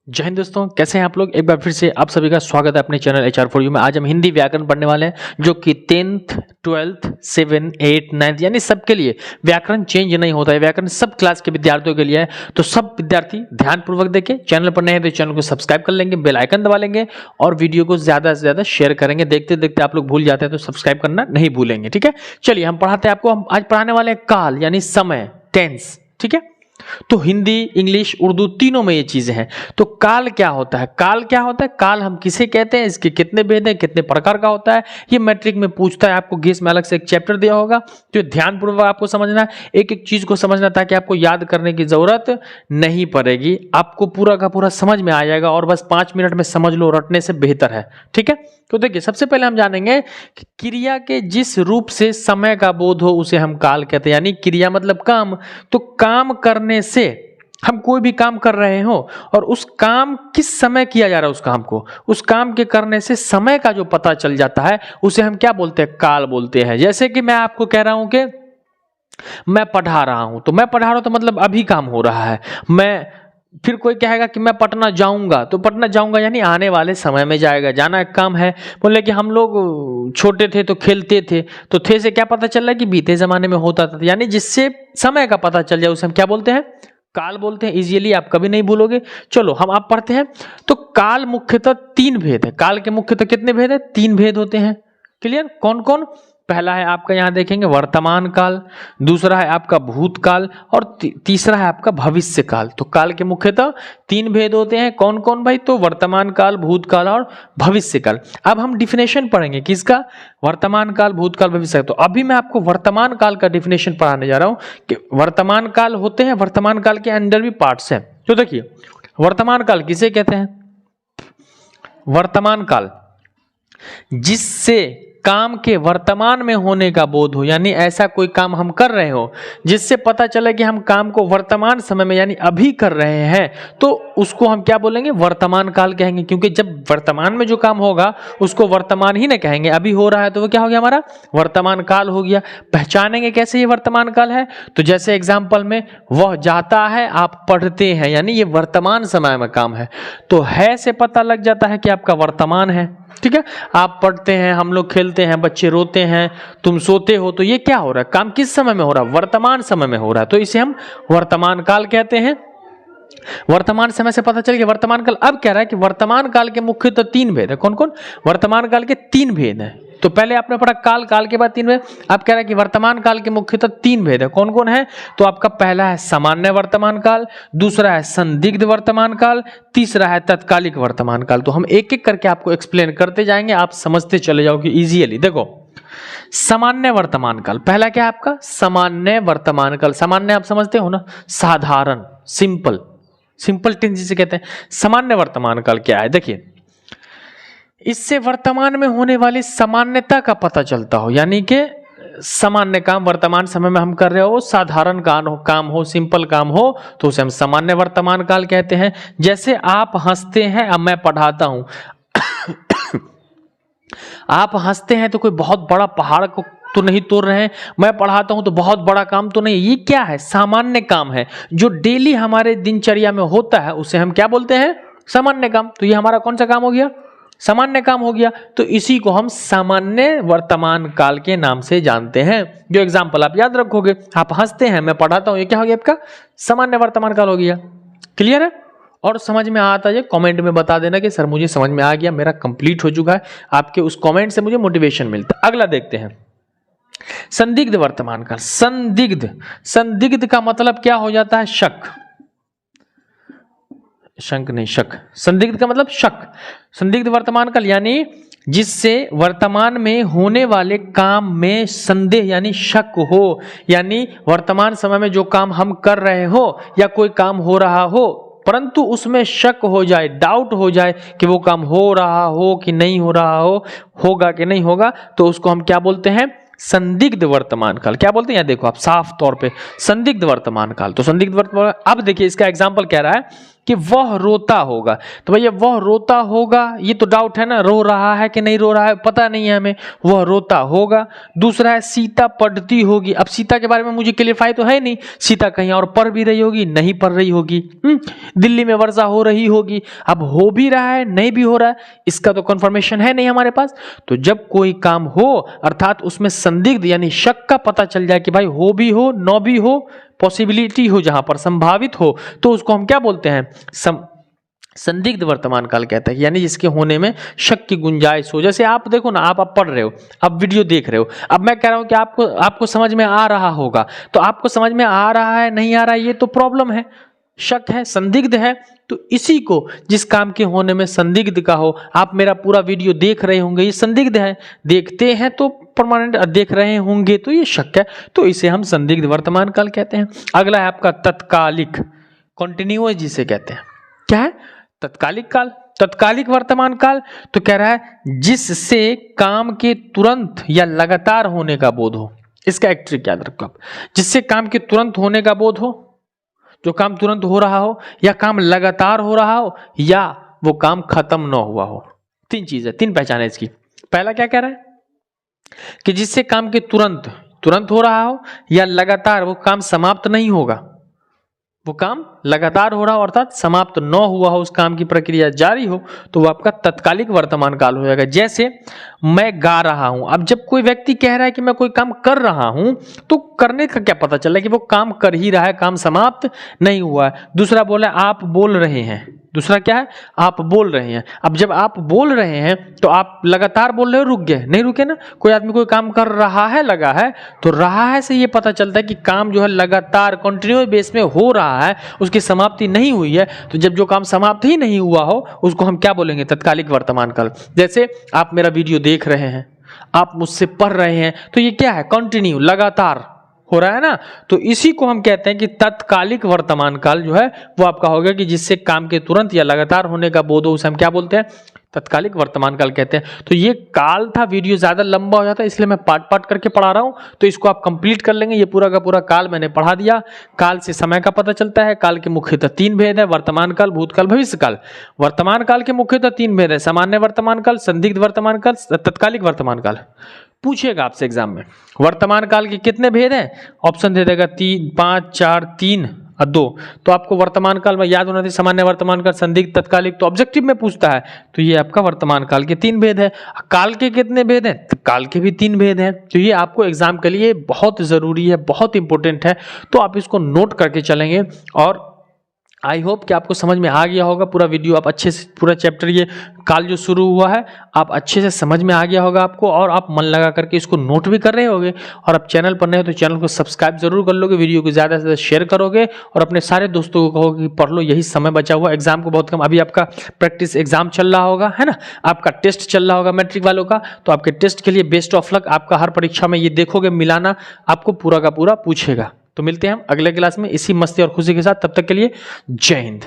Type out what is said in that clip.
जय हिंद दोस्तों, कैसे हैं आप लोग। एक बार फिर से आप सभी का स्वागत है अपने चैनल HR4U में। आज हम हिंदी व्याकरण पढ़ने वाले हैं जो कि 10th 12th 7 8 9 यानी सबके लिए। व्याकरण चेंज नहीं होता है, व्याकरण सब क्लास के विद्यार्थियों के लिए है। तो सब विद्यार्थी ध्यानपूर्वक देखें। चैनल पर नए हैं तो चैनल को सब्सक्राइब कर लेंगे, बेल आइकन दबा लेंगे और वीडियो को ज्यादा से ज्यादा शेयर करेंगे। देखते देखते आप लोग भूल जाते हैं तो सब्सक्राइब करना नहीं भूलेंगे, ठीक है। चलिए हम पढ़ाते हैं आपको। हम आज पढ़ाने वाले हैं काल यानी समय, टेंस, ठीक है। तो हिंदी, इंग्लिश, उर्दू तीनों में ये चीजें हैं। तो काल क्या होता है? काल क्या होता है? काल हम किसे कहते हैं, इसके कितने भेद हैं, कितने प्रकार का होता है, ये मैट्रिक में पूछता है। आपको गेस में अलग से एक चैप्टर दिया होगा, तो ध्यानपूर्वक आपको समझना है, एक एक चीज को समझना, ताकि आपको याद करने की जरूरत नहीं पड़ेगी। आपको पूरा का पूरा समझ में आ जाएगा और बस 5 मिनट में समझ लो, रटने से बेहतर है, ठीक है। तो देखिए, सबसे पहले हम जानेंगे कि क्रिया के जिस रूप से समय का बोध हो उसे हम काल कहते हैं। यानी क्रिया मतलब काम। तो काम करने से, हम कोई भी काम कर रहे हो और उस काम किस समय किया जा रहा है, उस काम को, उस काम के करने से समय का जो पता चल जाता है उसे हम क्या बोलते हैं? काल बोलते हैं। जैसे कि मैं आपको कह रहा हूं कि मैं पढ़ा रहा हूं, तो मैं पढ़ा रहा हूं तो मतलब अभी काम हो रहा है। फिर कोई कहेगा कि मैं पटना जाऊंगा, तो पटना जाऊंगा यानी आने वाले समय में जाएगा, जाना एक काम है। बोले कि हम लोग छोटे थे तो खेलते थे, तो थे से क्या पता चल रहा है कि बीते जमाने में होता था। यानी जिससे समय का पता चल जाए उसे हम क्या बोलते हैं? काल बोलते हैं। इजीली आप कभी नहीं भूलोगे। चलो हम आप पढ़ते हैं। तो काल मुख्यतः 3 भेद है। काल के मुख्यतः कितने भेद है? 3 भेद होते हैं। क्लियर? कौन कौन? पहला है आपका, यहां देखेंगे, वर्तमान काल। दूसरा है आपका भूतकाल और तीसरा है आपका भविष्य काल। तो काल के मुख्यतः 3 भेद होते हैं। कौन कौन भाई? तो वर्तमान काल, भूतकाल और भविष्य काल। अब हम डिफिनेशन पढ़ेंगे किसका? वर्तमान काल, भूतकाल, भविष्य। तो अभी मैं आपको वर्तमान काल का डिफिनेशन पढ़ाने जा रहा हूं कि वर्तमान काल होते हैं, वर्तमान काल के अंदर भी पार्ट्स हैं। तो देखिए, वर्तमान काल किसे कहते हैं? वर्तमान काल जिससे काम के वर्तमान में होने का बोध हो, यानी ऐसा कोई काम हम कर रहे हो जिससे पता चले कि हम काम को वर्तमान समय में यानी अभी कर रहे हैं, तो उसको हम क्या बोलेंगे? वर्तमान काल कहेंगे। क्योंकि जब वर्तमान में जो काम होगा उसको वर्तमान ही ना कहेंगे, अभी हो रहा है तो वो क्या हो गया? हमारा वर्तमान काल हो गया। पहचानेंगे कैसे ये वर्तमान काल है? तो जैसे एग्जाम्पल में, वह जाता है, आप पढ़ते हैं, यानी ये वर्तमान समय में काम है। तो है से पता लग जाता है कि आपका वर्तमान है, ठीक है। आप पढ़ते हैं, हम लोग खेलते हैं, बच्चे रोते हैं, तुम सोते हो, तो ये क्या हो रहा है? काम किस समय में हो रहा है? वर्तमान समय में हो रहा है। तो इसे हम वर्तमान काल कहते हैं। वर्तमान समय से पता चल गया वर्तमान काल। अब कह रहा है कि वर्तमान काल के मुख्यतः 3 भेद है। कौन कौन? वर्तमान काल के 3 भेद हैं। तो पहले आपने पढ़ा काल, काल के बाद 3 भेद। अब कह रहा है कि वर्तमान काल के मुख्यतः 3 भेद है। कौन कौन है? तो आपका पहला है सामान्य वर्तमान काल, दूसरा है संदिग्ध वर्तमान काल, तीसरा है तत्कालिक वर्तमान काल। तो हम एक एक करके आपको एक्सप्लेन करते जाएंगे, आप समझते चले जाओगे इजीली। देखो, सामान्य वर्तमान काल, पहला क्या है आपका? सामान्य वर्तमान काल। सामान्य आप समझते हो ना, साधारण, सिंपल, सिंपल टेंस जिसे कहते हैं। सामान्य वर्तमान काल क्या है? देखिए, इससे वर्तमान में होने वाली सामान्यता का पता चलता हो, यानी कि सामान्य काम वर्तमान समय में हम कर रहे हो, साधारण काम हो, सिंपल काम हो, तो उसे हम सामान्य वर्तमान काल कहते हैं। जैसे आप हंसते हैं, अब मैं पढ़ाता हूं आप हंसते हैं तो कोई बहुत बड़ा पहाड़ को तो नहीं तोड़ रहे हैं, मैं पढ़ाता हूं तो बहुत बड़ा काम तो नहीं। ये क्या है? सामान्य काम है जो डेली हमारे दिनचर्या में होता है, उसे हम क्या बोलते हैं? सामान्य काम। तो ये हमारा कौन सा काम हो गया? सामान्य काम हो गया। तो इसी को हम सामान्य वर्तमान काल के नाम से जानते हैं। जो एग्जाम्पल आप याद रखोगे, आप हंसते हैं, मैं पढ़ाता हूं, ये क्या हो गया आपका? सामान्य वर्तमान काल हो गया। क्लियर है? और समझ में आता है कमेंट में बता देना कि सर मुझे समझ में आ गया, मेरा कंप्लीट हो चुका है। आपके उस कमेंट से मुझे मोटिवेशन मिलता है। अगला देखते हैं, संदिग्ध वर्तमान काल। संदिग्ध, संदिग्ध का मतलब क्या हो जाता है? शक, शंक नहीं, शक। संदिग्ध का मतलब शक। संदिग्ध वर्तमान काल यानी जिससे वर्तमान में होने वाले काम में संदेह यानी शक हो, यानी वर्तमान समय में जो काम हम कर रहे हो या कोई काम हो रहा हो परंतु उसमें शक हो जाए, डाउट हो जाए कि वो काम हो रहा हो कि नहीं हो रहा हो, होगा कि नहीं होगा, तो उसको हम क्या बोलते हैं? संदिग्ध वर्तमान काल। क्या बोलते हैं? यहाँ देखो आप साफ तौर पे, संदिग्ध वर्तमान काल। तो संदिग्ध वर्तमान। अब देखिए, इसका एग्जाम्पल कह रहा है कि वह रोता होगा। तो भैया वह रोता होगा, ये तो डाउट है ना, रो रहा है कि नहीं रो रहा है पता नहीं है हमें, वह रोता होगा। दूसरा है सीता पढ़ती होगी। अब सीता के बारे में मुझे क्लियरफाई तो है नहीं, सीता कहीं और पढ़ भी रही होगी, नहीं पढ़ रही होगी। दिल्ली में वर्षा हो रही होगी, अब हो भी रहा है नहीं भी हो रहा है, इसका तो कंफर्मेशन है नहीं हमारे पास। तो जब कोई काम हो अर्थात उसमें संदिग्ध यानी शक का पता चल जाए कि भाई हो भी हो न भी हो, पॉसिबिलिटी हो, जहां पर संभावित हो, तो उसको हम क्या बोलते हैं, संदिग्ध वर्तमान काल कहते हैं, यानी जिसके होने में शक की गुंजाइश हो। जैसे आप देखो ना, आप पढ़ रहे हो, आप वीडियो देख रहे हो, अब मैं कह रहा हूं कि आपको समझ में आ रहा होगा, तो आपको समझ में आ रहा है नहीं आ रहा है, ये तो प्रॉब्लम है, शक है, संदिग्ध है। तो इसी को जिस काम के होने में संदिग्ध का हो, आप मेरा पूरा वीडियो देख रहे होंगे, ये संदिग्ध है, देखते हैं तो परमानेंट, देख रहे होंगे तो ये शक है, तो इसे हम संदिग्ध वर्तमान काल कहते हैं। अगला है आपका तत्कालिक, कॉन्टिन्यूअस जिसे कहते हैं। क्या है? तत्कालिक काल, तत्कालिक वर्तमान काल। तो कह रहा है जिससे काम के तुरंत या लगातार होने का बोध हो। इसका एक ट्रिक याद रखो आप, जिससे काम के तुरंत होने का बोध हो, जो काम तुरंत हो रहा हो, या काम लगातार हो रहा हो, या वो काम खत्म ना हुआ हो। तीन चीजें, तीन पहचान है इसकी। पहला क्या कह रहा है कि जिससे काम के तुरंत हो रहा हो, या लगातार वो काम समाप्त नहीं होगा, वो काम लगातार हो रहा हो अर्थात समाप्त न हुआ हो, उस काम की प्रक्रिया जारी हो, तो वो आपका तत्कालिक वर्तमान काल हो जाएगा। जैसे मैं गा रहा हूं, अब जब कोई व्यक्ति कह रहा है कि मैं कोई काम कर रहा हूं, तो करने का क्या पता चला कि वो काम कर ही रहा है, काम समाप्त नहीं हुआ है। दूसरा बोला आप बोल रहे हैं, दूसरा क्या है, आप बोल रहे हैं। अब जब आप बोल रहे हैं तो आप लगातार बोल रहे हो, रुक गए नहीं, रुके ना। कोई आदमी कोई काम कर रहा है, लगा है, तो रहा है से ये पता चलता है कि काम जो है लगातार कंटिन्यूअस बेस में हो रहा है, उसकी समाप्ति नहीं हुई है। तो जब जो काम समाप्त ही नहीं हुआ हो, उसको हम क्या बोलेंगे, तत्कालिक वर्तमान काल। जैसे आप मेरा वीडियो देख रहे हैं, आप मुझसे पढ़ रहे हैं, तो ये क्या है, कंटिन्यू, लगातार हो रहा है ना। तो इसी को हम कहते हैं कि तत्कालिक वर्तमान काल जो है वो आपका होगा कि जिससे काम के तुरंत या लगातार होने का बोध हो, उसे हम क्या बोलते हैं, तत्कालिक वर्तमान काल कहते हैं। तो ये काल था, वीडियो ज्यादा लंबा हो जाता है इसलिए मैं पार्ट पार्ट करके पढ़ा रहा हूं, तो इसको आप कंप्लीट कर लेंगे। ये पूरा का पूरा काल मैंने पढ़ा दिया। काल से समय का पता चलता है। काल के मुख्यतः तीन भेद है, वर्तमान काल, भूतकाल, भविष्य काल। वर्तमान काल के मुख्यतः तीन भेद है, सामान्य वर्तमान काल, संदिग्ध वर्तमान काल, तत्कालिक वर्तमान काल। पूछेगा आपसे एग्जाम में वर्तमान काल के कितने भेद हैं, ऑप्शन दे देगा 3, 5, 4, 3 और 2। तो आपको वर्तमान काल में याद होना चाहिए, सामान्य वर्तमान काल, संदिग्ध, तत्कालिक। तो ऑब्जेक्टिव में पूछता है तो ये आपका वर्तमान काल के तीन भेद है। काल के कितने भेद हैं, तो काल के भी तीन भेद हैं। तो ये आपको एग्जाम के लिए बहुत जरूरी है, बहुत इंपॉर्टेंट है, तो आप इसको नोट करके चलेंगे। और आई होप कि आपको समझ में आ गया होगा पूरा वीडियो, आप अच्छे से पूरा चैप्टर ये काल जो शुरू हुआ है आप अच्छे से समझ में आ गया होगा आपको, और आप मन लगा करके इसको नोट भी कर रहे होगे। और आप चैनल पर नए हो तो चैनल को सब्सक्राइब जरूर कर लोगे, वीडियो को ज़्यादा से ज़्यादा शेयर करोगे, और अपने सारे दोस्तों को कहोगे कि पढ़ लो, यही समय बचा हुआ एग्जाम को बहुत कम। अभी आपका प्रैक्टिस एग्जाम चल रहा होगा, है ना, आपका टेस्ट चल रहा होगा मैट्रिक वालों का, तो आपके टेस्ट के लिए बेस्ट ऑफ लक। आपका हर परीक्षा में ये देखोगे मिलाना आपको पूरा का पूरा पूछेगा। तो मिलते हैं हम अगले क्लास में इसी मस्ती और खुशी के साथ, तब तक के लिए जय हिंद।